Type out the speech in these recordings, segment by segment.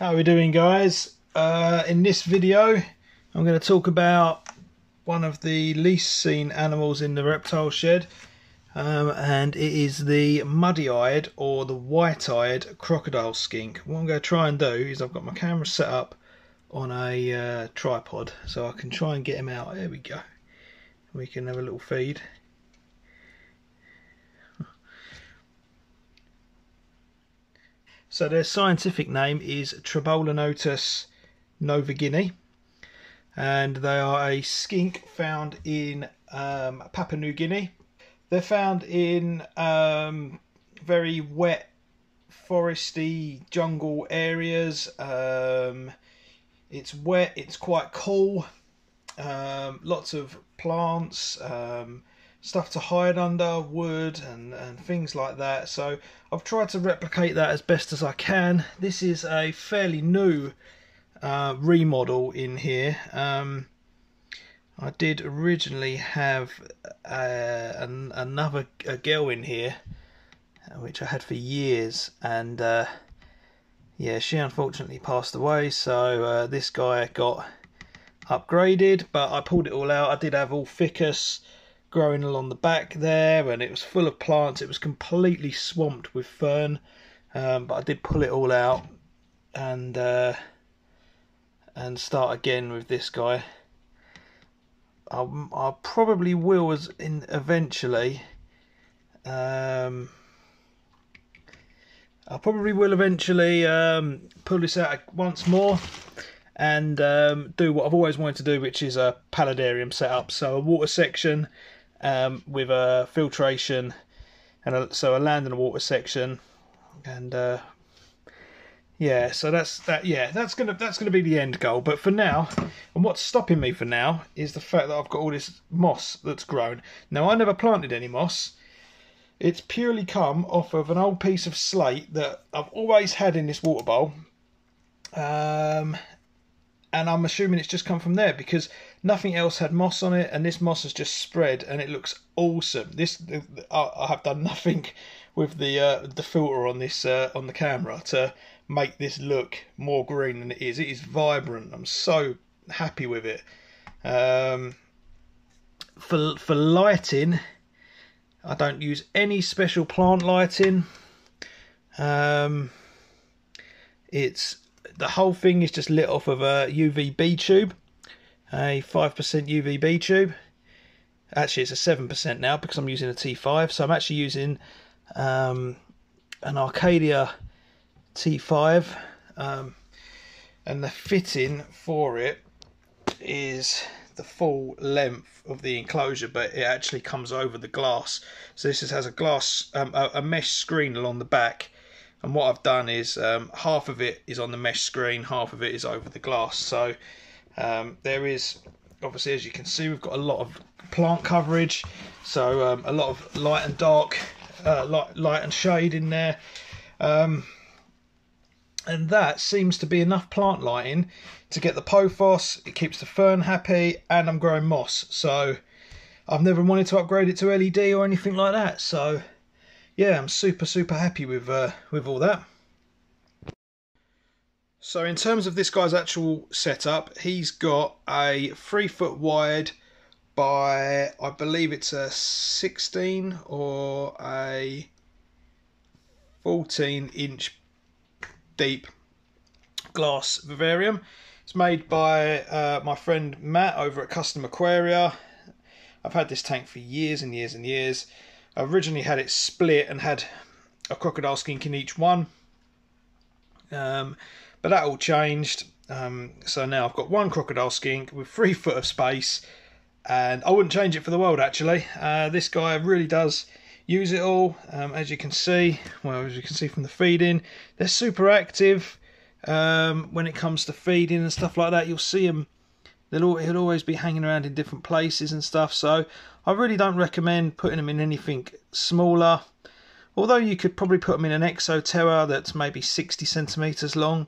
How are we doing, guys? In this video I'm going to talk about one of the least seen animals in the reptile shed, and it is the muddy-eyed or the white-eyed crocodile skink. What I'm going to try and do is I've got my camera set up on a tripod so I can try and get him out. There we go. We can have a little feed. So their scientific name is Tribolonotus novaeguineae, and they are a skink found in Papua New Guinea. They're found in very wet, foresty jungle areas. It's wet, it's quite cool, lots of plants, stuff to hide under, wood and things like that. So I've tried to replicate that as best as I can. This is a fairly new remodel in here. I did originally have another girl in here, which I had for years, and yeah, she unfortunately passed away, so this guy got upgraded, but I pulled it all out. I did have all ficus growing along the back there, and it was full of plants. It was completely swamped with fern, but I did pull it all out and start again with this guy. I probably will eventually pull this out once more and do what I've always wanted to do, which is a paludarium setup. So a water section with a filtration, and a land and a water section, and yeah, so that's gonna be the end goal. But for now, and what's stopping me for now, is the fact that I've got all this moss that's grown. Now, I never planted any moss. It's purely come off of an old piece of slate that I've always had in this water bowl, and I'm assuming it's just come from there because nothing else had moss on it, and this moss has just spread and it looks awesome. I have done nothing with the filter on this on the camera to make this look more green than it is. It is vibrant. I'm so happy with it. For lighting, I don't use any special plant lighting. The whole thing is just lit off of a UVB tube, a 5% UVB tube. Actually, it's a 7% now because I'm using a T5. So I'm actually using an Arcadia T5, and the fitting for it is the full length of the enclosure, but it actually comes over the glass. So this has a glass, a mesh screen along the back. And what I've done is half of it is on the mesh screen, half of it is over the glass. So there is, obviously, as you can see, we've got a lot of plant coverage. So a lot of light and dark, light and shade in there. And that seems to be enough plant lighting to get the pothos. It keeps the fern happy, and I'm growing moss. So I've never wanted to upgrade it to LED or anything like that. So yeah, I'm super happy with all that. So in terms of this guy's actual setup, he's got a 3 foot wide by, I believe it's a 16 or a 14-inch deep glass vivarium. It's made by my friend Matt over at Custom Aquaria. I've had this tank for years and years and years. I originally had it split and had a crocodile skink in each one, but that all changed. So now I've got one crocodile skink with 3 foot of space, and I wouldn't change it for the world, actually. This guy really does use it all, as you can see. Well, as you can see from the feeding, they're super active when it comes to feeding and stuff like that. You'll see them. He'll always be hanging around in different places and stuff, so I really don't recommend putting them in anything smaller. Although you could probably put them in an exoterra that's maybe 60 centimeters long.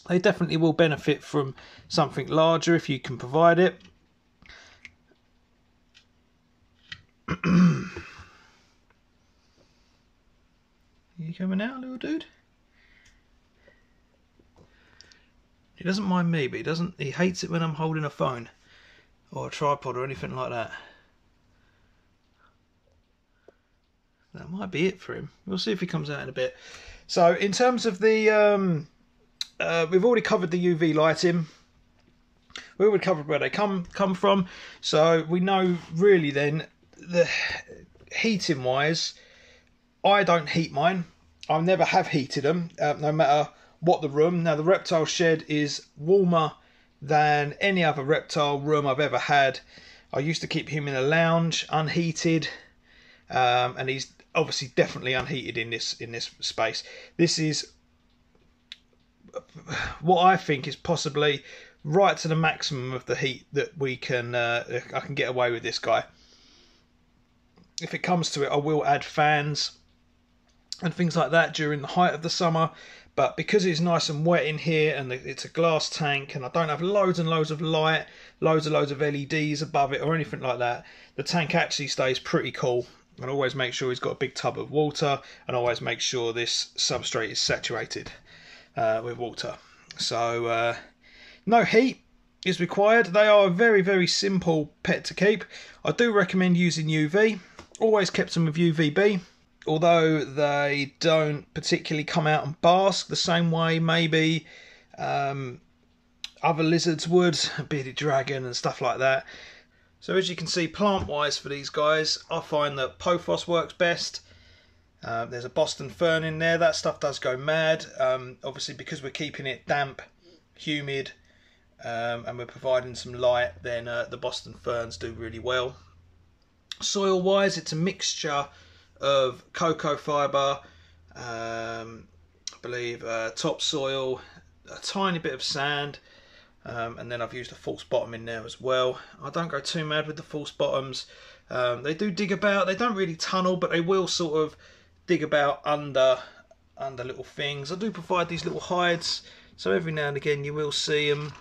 They definitely will benefit from something larger if you can provide it. You coming out, little dude? He doesn't mind me, but he hates it when I'm holding a phone or a tripod or anything like that. That might be it for him. We'll see if he comes out in a bit. So in terms of the we've already covered the UV lighting. We already covered where they come from. So we know really then the heating wise, I don't heat mine. I never have heated them, no matter what the room. Now the reptile shed is warmer than any other reptile room I've ever had. I used to keep him in a lounge, unheated, and he's obviously definitely unheated in this space. This is what I think is possibly right to the maximum of the heat that we can I can get away with this guy. If it comes to it, I will add fans and things like that during the height of the summer, but because it's nice and wet in here and it's a glass tank and I don't have loads and loads of light, loads of LEDs above it or anything like that, the tank actually stays pretty cool. And always make sure he's got a big tub of water, and always make sure this substrate is saturated with water. So no heat is required. They are a very, very simple pet to keep. I do recommend using UV. Always kept them with UVB, although they don't particularly come out and bask the same way maybe other lizards would, a bearded dragon and stuff like that. So as you can see, plant-wise for these guys, I find that Pothos works best. There's a Boston fern in there. That stuff does go mad. Obviously, because we're keeping it damp, humid, and we're providing some light, then the Boston ferns do really well. Soil-wise, it's a mixture of cocoa fibre, I believe topsoil, a tiny bit of sand, and then I've used a false bottom in there as well. I don't go too mad with the false bottoms. They do dig about. They don't really tunnel, but they will sort of dig about under little things. I do provide these little hides, so every now and again you will see him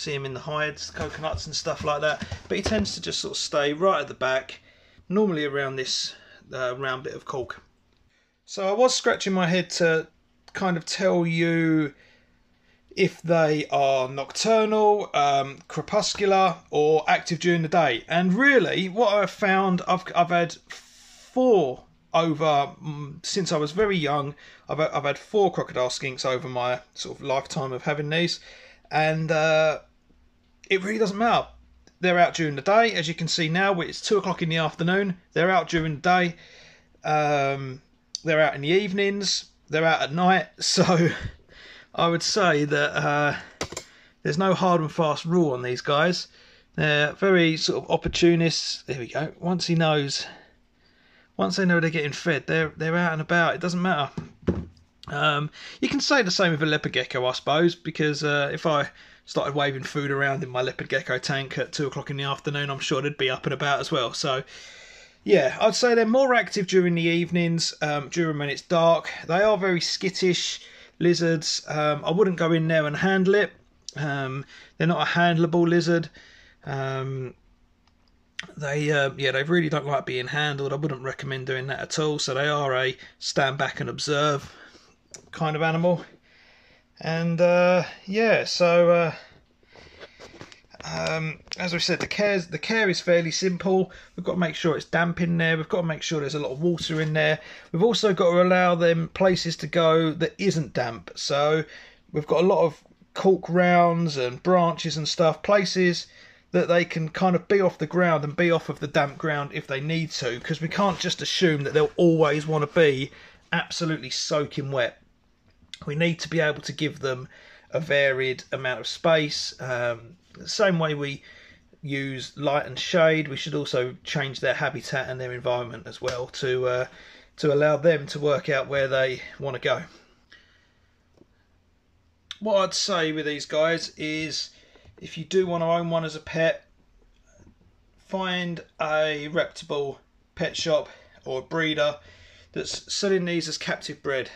in the hides, coconuts and stuff like that. But he tends to just sort of stay right at the back, normally around this round bit of cork. So I was scratching my head to kind of tell you if they are nocturnal, crepuscular, or active during the day. And really, what I've found, I've had 4 over since I was very young. I've had 4 crocodile skinks over my sort of lifetime of having these, and it really doesn't matter. They're out during the day, as you can see now. It's 2 o'clock in the afternoon. They're out during the day. They're out in the evenings. They're out at night. So I would say that there's no hard and fast rule on these guys. They're very sort of opportunists. There we go. Once they know they're getting fed, they're out and about. It doesn't matter. You can say the same with a leopard gecko, I suppose, because if I started waving food around in my leopard gecko tank at 2 o'clock in the afternoon, I'm sure they'd be up and about as well. So yeah, I'd say they're more active during the evenings, during when it's dark. They are very skittish lizards. I wouldn't go in there and handle it. They're not a handleable lizard. They really don't like being handled. I wouldn't recommend doing that at all. So they are a stand back and observe kind of animal. And yeah, so as we said, the care is fairly simple. We've got to make sure it's damp in there. We've got to make sure there's a lot of water in there. We've also got to allow them places to go that isn't damp. So we've got a lot of cork rounds and branches and stuff, places that they can kind of be off the ground and be off of the damp ground if they need to, because we can't just assume that they'll always want to be absolutely soaking wet. We need to be able to give them a varied amount of space. The same way we use light and shade, we should also change their habitat and their environment as well to allow them to work out where they want to go. What I'd say with these guys is, if you do want to own one as a pet, find a reputable pet shop or a breeder that's selling these as captive bred.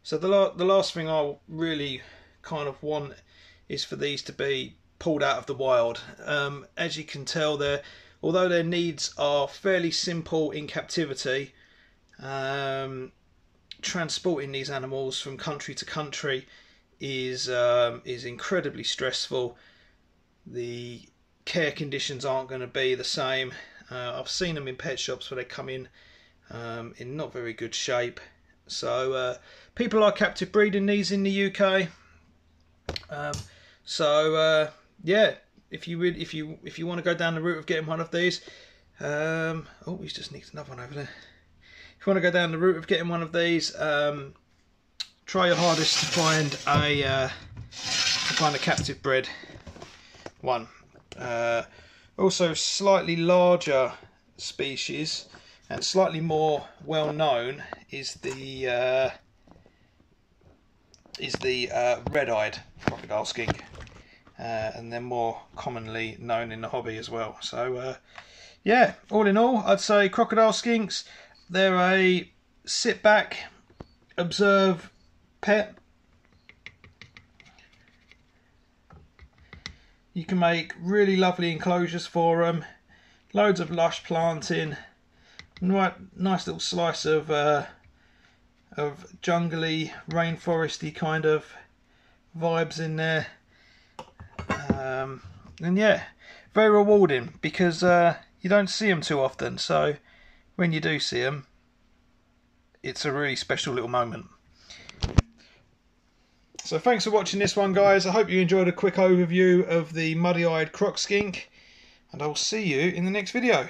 So the last thing I really kind of want is for these to be pulled out of the wild. As you can tell, although their needs are fairly simple in captivity, transporting these animals from country to country is incredibly stressful. The care conditions aren't going to be the same. I've seen them in pet shops where they come in not very good shape. So people are captive breeding these in the UK. Yeah, if you want to go down the route of getting one of these, oh, he's just nicked another one over there. If you want to go down the route of getting one of these, try your hardest to find a captive bred one. Also, slightly larger species and slightly more well known is the red-eyed crocodile skink, and they're more commonly known in the hobby as well. So yeah, all in all, I'd say crocodile skinks, they're a sit back, observe pet. You can make really lovely enclosures for them, loads of lush planting, nice little slice of jungly, rainforesty kind of vibes in there, and yeah, very rewarding because you don't see them too often. So when you do see them, it's a really special little moment. So thanks for watching this one, guys. I hope you enjoyed a quick overview of the muddy-eyed croc skink, and I will see you in the next video.